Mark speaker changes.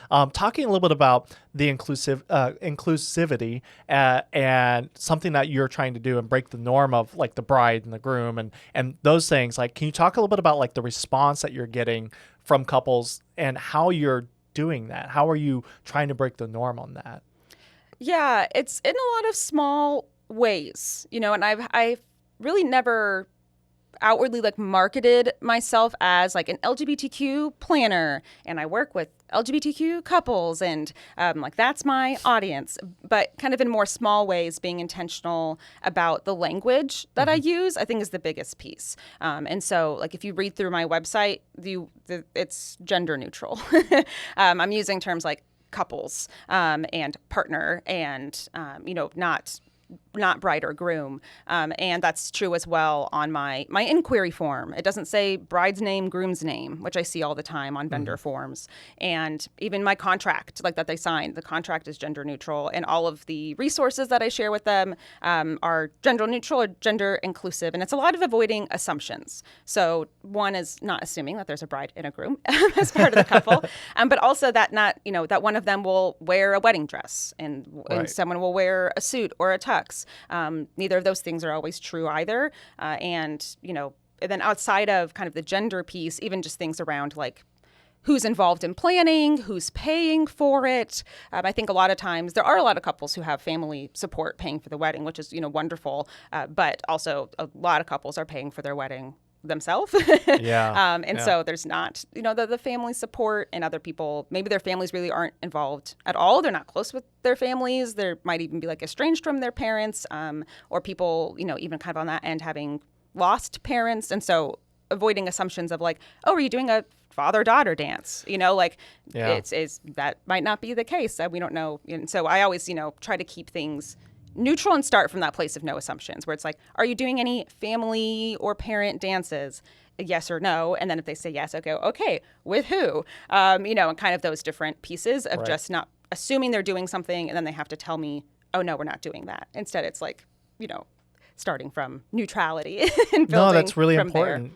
Speaker 1: Talking a little bit about the inclusivity and something that you're trying to do and break the norm of like the bride and the groom and those things. Like, can you talk a little bit about like the response that you're getting from couples and how you're doing that? How are you trying to break the norm on that?
Speaker 2: Yeah, it's in a lot of small ways, and I've really never outwardly like marketed myself as like an LGBTQ planner, and I work with LGBTQ couples, and like that's my audience. But kind of in more small ways, being intentional about the language that I use, I think is the biggest piece. And so, like if you read through my website, it's gender neutral. I'm using terms like couples and partner and not bride or groom. And that's true as well on my inquiry form. It doesn't say bride's name, groom's name, which I see all the time on vendor forms. And even my contract, like that they signed, the contract is gender neutral. And all of the resources that I share with them are gender neutral or gender inclusive. And it's a lot of avoiding assumptions. So one is not assuming that there's a bride and a groom as part of the couple, but also that that one of them will wear a wedding dress and someone will wear a suit or a tux. Neither of those things are always true either. And then outside of kind of the gender piece, even just things around like who's involved in planning, who's paying for it. I think a lot of times there are a lot of couples who have family support paying for the wedding, which is, wonderful. But also a lot of couples are paying for their wedding themselves. So there's not, the family support, and other people, maybe their families really aren't involved at all. They're not close with their families. There might even be like estranged from their parents, or people, even kind of on that end having lost parents. And so avoiding assumptions of like, oh, are you doing a father-daughter dance? It's that might not be the case. We don't know. And so I always, try to keep things neutral and start from that place of no assumptions, where it's like, are you doing any family or parent dances? Yes or no. And then if they say yes, I go, okay, with who? And kind of those different pieces of just not assuming they're doing something and then they have to tell me, oh no, we're not doing that. Instead, it's like, starting from neutrality and building.
Speaker 1: No, that's really
Speaker 2: from
Speaker 1: important.